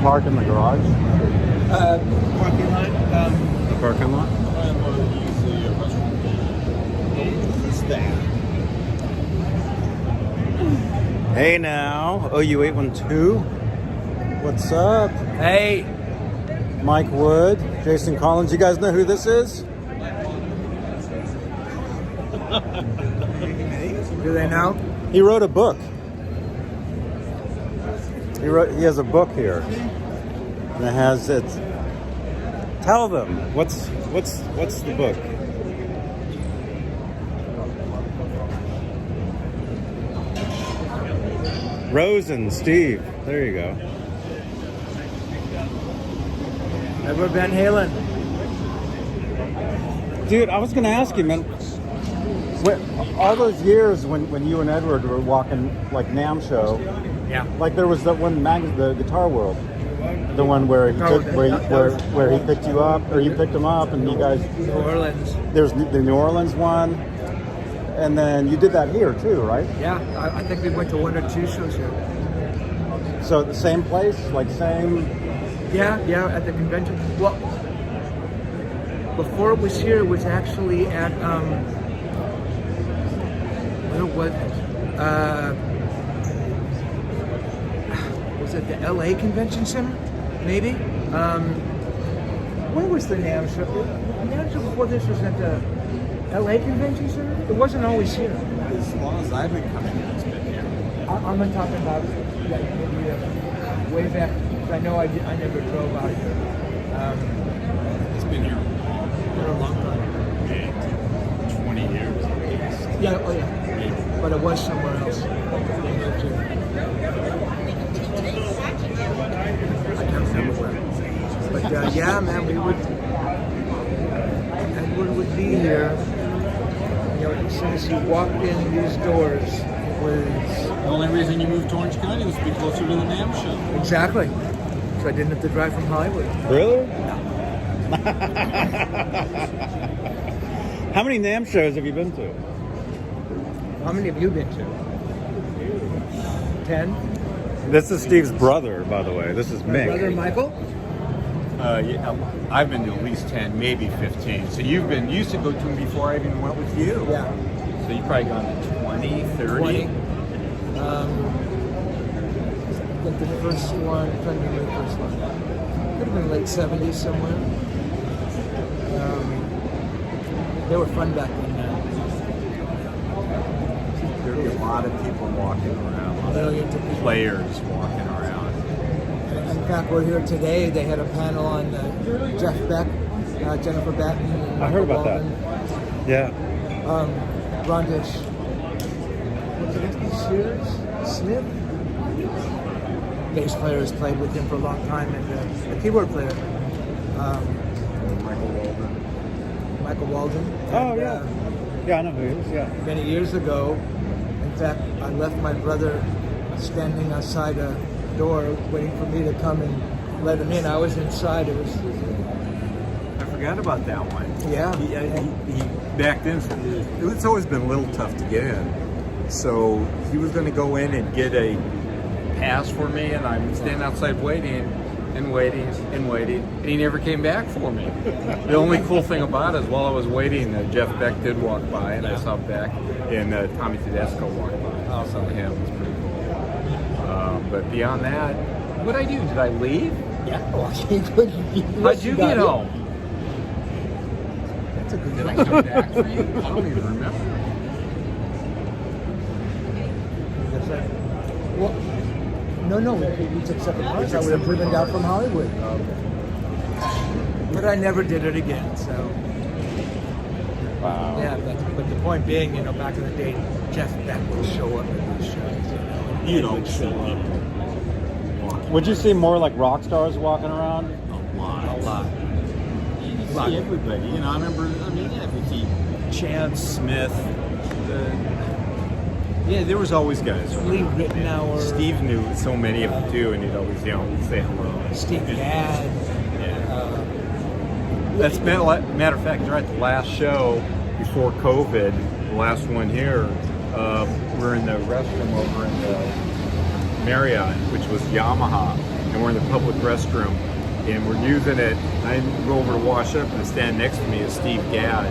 park in the garage? Parking lot. The parking lot? I'm going to use the restroom. What's that? Hey now, OU812. What's up? Hey, Mike Wood, Jason Collins. You guys know who this is? do they know? He wrote a book. He has a book here. And it has it. Tell them what's the book? Rosen, Steve. There you go. Ever been Halen? Dude, I was gonna ask you, man. All those years when you and Edward were walking like NAMM show, Yeah. like there was that one magazine, the Guitar World, the one where he took, where he picked you up, or you picked him up, and you guys. New Orleans. There's the New Orleans one, and then you did that here too, right? Yeah, I think we went to 1 or 2 shows here. So the same place, like same. Yeah, at the convention. Well, before it was here, it was actually at where was it? Was it the LA Convention Center? Maybe. Where was the NAMM show? The NAMM show before this was at the LA Convention Center. It wasn't always here. As long as I've been coming here, it's been here. I'm not talking about maybe way back. I know I never drove out here. It's been here For a long time. 20 years. Yeah, oh yeah. But it was somewhere else. I can't remember where. But yeah, man, Edward would be here. You know, as soon as he walked in these doors, it was The only reason you moved to Orange County was to be closer to the NAMM show. exactly. So I didn't have to drive from Hollywood. Really? How many NAMM shows have you been to? How many have you been to? 10? This is Steve's brother, by the way. This is My Mick. brother Michael? Yeah, I've been to at least 10, maybe 15. So you used to go to them before I even went with you. Yeah. So you've probably gone to 20, 30. 20. I think the first one, I'm trying to remember the first one. Could have been late 70s somewhere. They were fun back then, man. There'd be a lot of people walking around, a lot of players walking around. In fact, we're here today. They had a panel on Jeff Beck, Jennifer Batten. And I heard about that. Walden. Yeah. Rondish. What's it? Sears? Smith? Bass player has played with him for a long time, and the keyboard player. Michael Walden. Oh, And, yeah. Yeah, I know who he is, yeah. Many years ago, in fact, I left my brother standing outside a door waiting for me to come and let him in. I was inside. It was, I forgot about that one. yeah. He back then, it's always been a little tough to get in. So he was going to go in and get a pass for me, and I'm standing outside waiting, and he never came back for me. The only cool thing about it is while I was waiting, Jeff Beck did walk by, and I saw Beck, and Tommy Tedesco walked by. I saw him. It was pretty cool. But beyond that, what did I do? Did I leave? Yeah. Well, you could. How'd you get home? That's a good Did I one. come back for you? I don't even remember. That's right. Well, no, we took separate cars. I would have driven down from Hollywood. But I never did it again, so. Wow. Yeah, but the point being, you know, back in the day, Jeff Beck would show up at these shows. You don't show up. Would you see more like rock stars walking around? A lot. You see everybody. You know, I remember, if you see Chad Smith, yeah, there was always guys. Lee Rittenauer. Steve knew so many of them too, and he'd always, say hello. Steve Gadd. Yeah. That's matter of fact, right, the last show before COVID, the last one here, we're in the restroom over in the Marriott, which was Yamaha, and we're in the public restroom, and we're using it. I go over to wash up, and the stand next to me is Steve Gadd.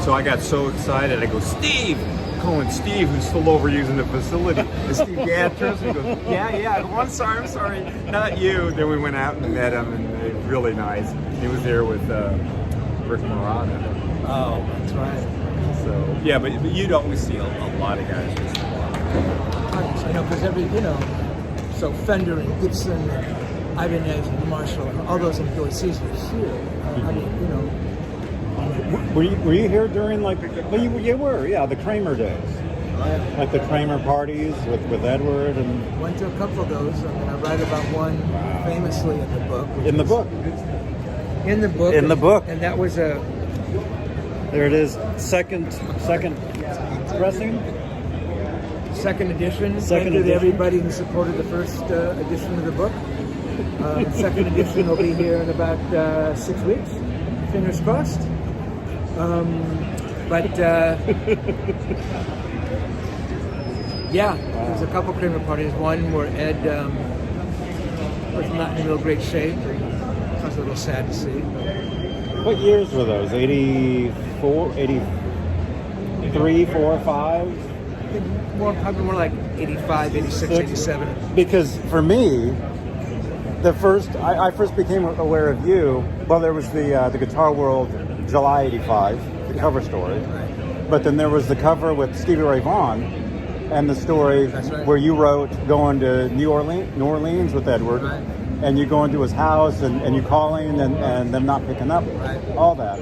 So I got so excited, I go, Steve! Calling Steve, who's still over using the facility. And Steve Gadd turns to me and goes, yeah. I go, I'm sorry, not you. Then we went out and met him, and it was really nice. He was there with Rick Morata. Oh, that's right. So yeah, but you'd always see a lot of guys. You know, because so Fender and Gibson and Ibanez and Marshall and all those employees here. I mean, you know. Were you here during like? Well, you were, yeah, the Kramer days, like the Kramer parties with Edward and. Went to a couple of those. I mean, I write about one famously in the book. In the book. In the book. And that was a. There it is, second pressing. Second edition. Second Thank you to edition. everybody who supported the first edition of the book. Second edition will be here in about 6 weeks. Fingers crossed. Yeah, there's a couple Kramer parties. One where Ed was not in real great shape. It was a little sad to see. What years were those? 84, 83, 4, 5? Probably more like 85, 86, 87. Because for me, I first became aware of you. Well, there was the Guitar World July '85, the cover story. Right. But then there was the cover with Stevie Ray Vaughan, and the story where you wrote going to New Orleans with Edward, Right. and you go into his house and you calling and them not picking up, Right. all that.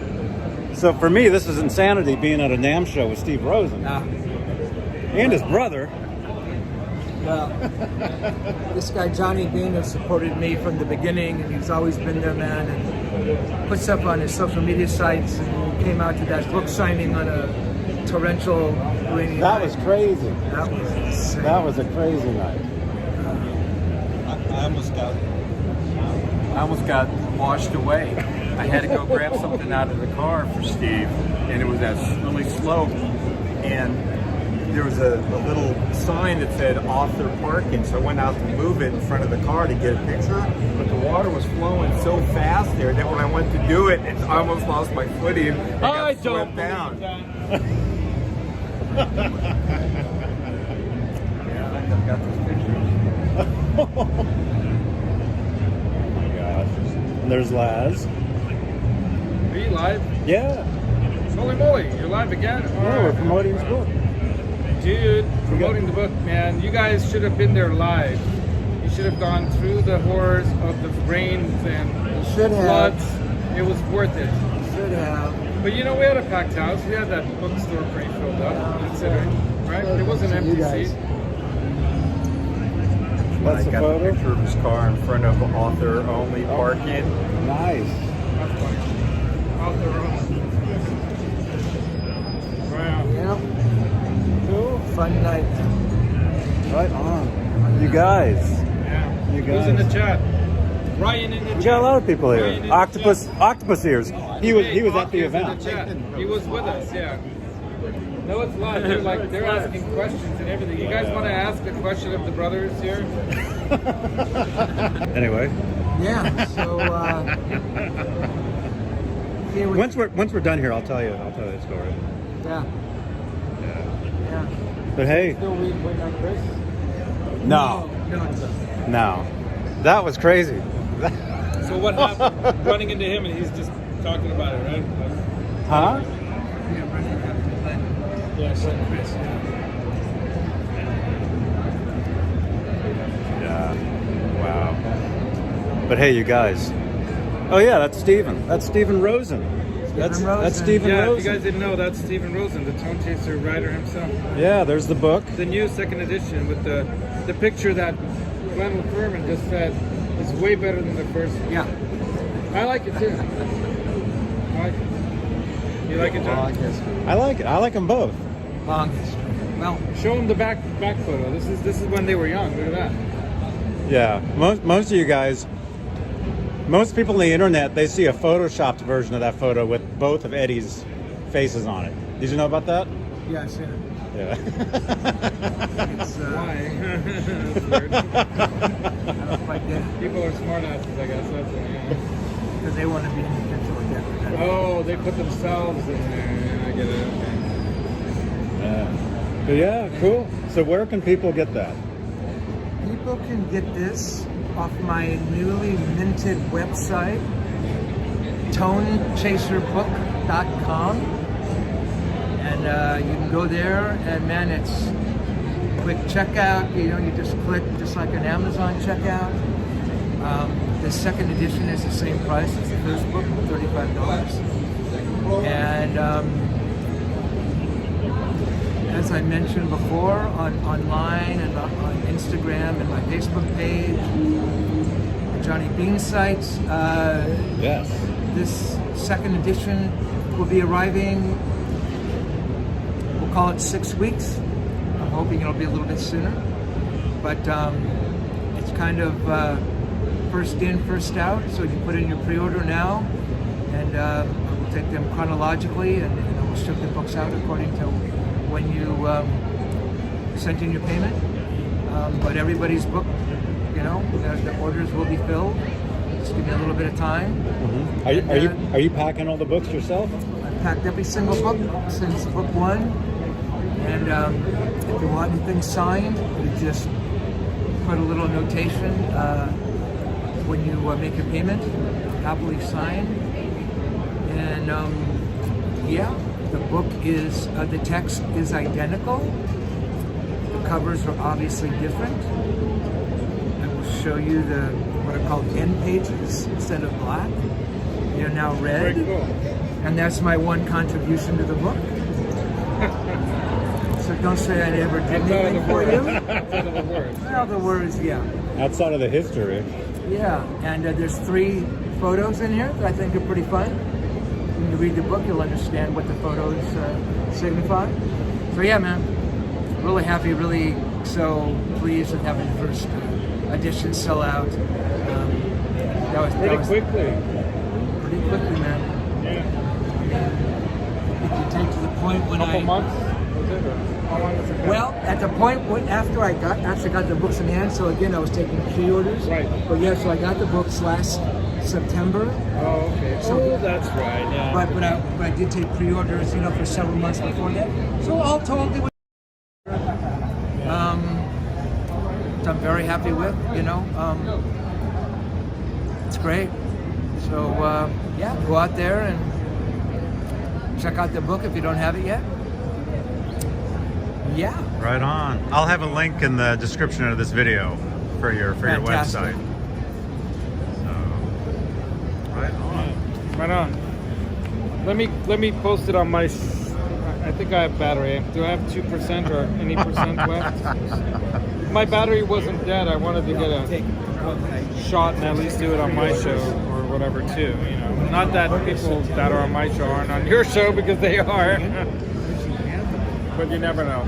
So for me, this is insanity being at a NAMM show with Steve Rosen and his brother. Well, this guy Johnny Beane has supported me from the beginning, and he's always been there, man, and puts up on his social media sites, and he came out to that book signing on a torrential rainy night. That was crazy. That was insane. That was a crazy night. I almost got washed away. I had to go grab something out of the car for Steve, and it was that really slope, and there was a little sign that said author parking, so I went out to move it in front of the car to get a picture, but the water was flowing so fast there that when I went to do it, I almost lost my footing and got swept down. Yeah, I got this picture. Oh my gosh. And there's Laz. Are you live? Yeah. Holy moly, you're live again? Yeah, we're promoting his book. Dude, promoting the book, man. You guys should have been there live. You should have gone through the horrors of the rains and should have. floods. It was worth it. Should have. But you know, we had a packed house. We had that bookstore pretty filled up, considering, right? It was an empty seat. That's I a got photo. the picture of his car in front of author-only parking. Nice. That's funny. Out the road. Wow. Yeah. Cool. Fun night. Right on. You guys. Yeah. You Who's in the guys. chat? Ryan in the chat. We got a lot of people Ryan in here. the Octopus ears. He was at the Octa's in event. chat. He was with us, yeah. No, it's live. They're asking questions and everything. You guys want to ask a question of the brothers here? Anyway, Yeah. So here we once we're done here, I'll tell you the story. Yeah. Yeah. But hey, Still waiting on Chris? no, that was crazy. So what happened? Running into him and he's just talking about it, right? Huh? Yeah, so Chris. Yeah. Wow. But hey, you guys. Oh yeah, that's Steven. That's Stephen Rosen. That's Rosen. Stephen Yeah, if you Rosen. guys didn't know, that's Steve Rosen, the Tonechaser writer himself. Yeah, there's the book. The new second edition with the picture that Glenn Furman just said is way better than the first one. Yeah. I like it too. I like it. You like it, John? I like it. I like them both. Long history. Well, Show them the back photo. This is when they were young. Look at that. Yeah, most of you guys, most people on the internet, they see a photoshopped version of that photo with both of Eddie's faces on it. Did you know about that? yeah, I see it. Yeah. It's, Why? That's weird. I don't quite get it. People are smartasses, I guess. That's what, yeah. Because they want to be individual again. Oh, they put themselves in there. Yeah, I get it. Okay. But yeah, cool. So where can people get that? People can get this off my newly minted website, tonechaserbook.com. And you can go there, and man, it's quick checkout. You know, you just click just like an Amazon checkout. The second edition is the same price as the first book, $35. And as I mentioned before, online and on Instagram and my Facebook page, the Johnny Beane sites. Yes. This second edition will be arriving, we'll call it 6 weeks. I'm hoping it'll be a little bit sooner. But it's kind of first in, first out. So you put in your pre-order now, and we'll take them chronologically, and we'll ship the books out according to when you sent in your payment. But everybody's booked, you know, the orders will be filled. Just give me a little bit of time. Mm-hmm. Are you packing all the books yourself? I packed every single book since book 1. And if you want anything signed, you just put a little notation when you make your payment, happily sign. And yeah, the book is, the text is identical. The covers are obviously different. I will show you what are called end pages instead of black. They're now red. Very cool. And that's my one contribution to the book. So don't say I never did anything for you. Outside of the words. Well, the words, yeah. Outside of the history. Yeah, and there's 3 photos in here that I think are pretty fun. When you read the book, you'll understand what the photos signify. So yeah, man, really happy, really so pleased with having the first edition sell out. That was quickly. Pretty quickly, man. Yeah. If you take to the point when Couple months? Was it? Or how long was it? Well, at the point after I actually got the books in hand, so again, I was taking pre-orders. Right. But yeah, so I got the books last September. Oh, okay. So- that's right. Yeah. But I did take pre-orders, you know, for several months before that. So all told, it was I'm very happy with, you know. It's great. So yeah, go out there and check out the book if you don't have it yet. Yeah. Right on. I'll have a link in the description of this video for your Fantastic. website. So, right on. Right on. Let me post it on my. I think I have battery. Do I have 2% or any percent left? My battery wasn't dead. I wanted to get a shot and at least do it on my show or whatever too. You know, not that people that are on my show aren't on your show because they are. But you never know.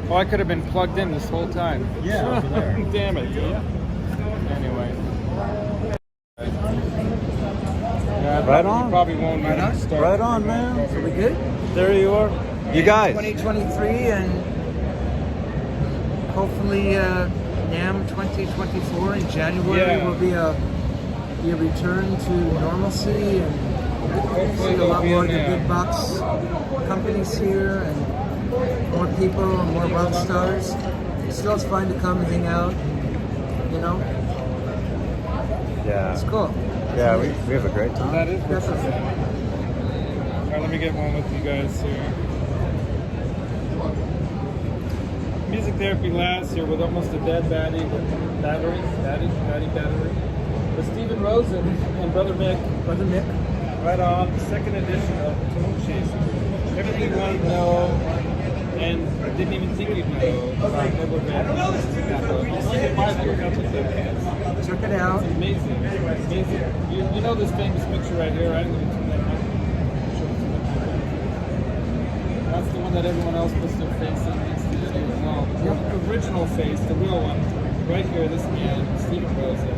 Oh, I could have been plugged in this whole time. Yeah, over there. Damn it. Anyway. Yeah, Right on. You probably won't even start. Right on, man. Are we good? There you are. You guys. 2023 and hopefully NAMM 2024 in January will be a return to normalcy and see a lot more of the big box companies here and more people and more rock stars. Still, it's fun to come and hang out, you know. Yeah. It's cool. Yeah, we have a great time. That is That's perfect. a- All right, let me get one with you guys here. Music therapy last year with almost a dead battery. With Steve Rosen and Brother Mick. Brother Mick. Right on, second edition of Tonechaser. Everything you want to know and didn't even think you'd know about Brother Mick. Check it out. It's amazing. Amazing. You know this famous picture right here, right? Let me turn that on. That's the one that everyone else puts their face in next to it as well. The original face, the real one. Right here, this man, Steve Rosen,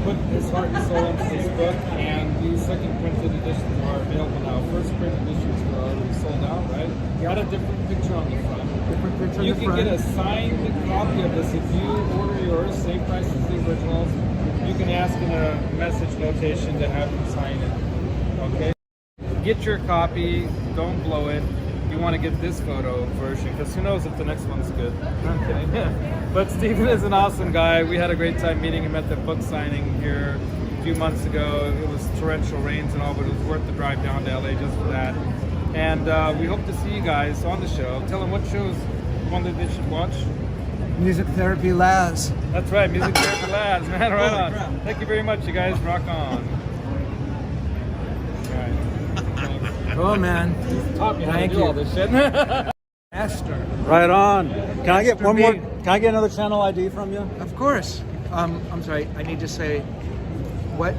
put his heart and soul into this book, and these second printed editions are available now. First print editions were already sold out, right? Got a different picture on the front. Different picture on You the can front. get a signed copy of this if you order yours, same price as the originals. You can ask in a message notation to have them sign it. Okay? Get your copy, don't blow it. You want to get this photo version because who knows if the next one's good. I'm kidding. But Steven is an awesome guy. We had a great time meeting him at the book signing here a few months ago. It was torrential rains and all, but it was worth the drive down to LA just for that. And we hope to see you guys on the show. Tell them what shows one that they should watch. Music Therapy Laz. That's right, Music Therapy Labs, man. Right on. Thank you very much, you guys. Rock on. All right. Thanks. Oh man. Taught me how to Thank do you. all this shit. Esther. Right on. Can I get Mr. one more? Beane. Can I get another channel ID from you? Of course. I'm sorry. I need to say what?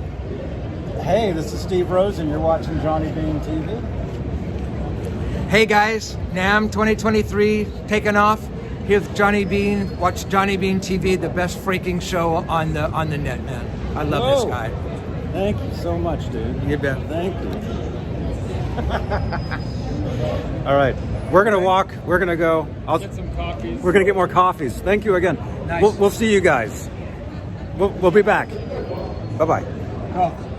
Hey, this is Steve Rosen. You're watching Johnny Beane TV. Hey guys, NAMM 2023 taking off. Here's Johnny Beane. Watch Johnny Beane TV, the best freaking show on the net, man. I love this Whoa. guy. Thank you so much, dude. You bet. Thank you. All right, we're gonna walk. We're gonna go. Get some coffees. We're gonna get more coffees. Thank you again. Nice. We'll see you guys. We'll be back. Bye bye. Oh.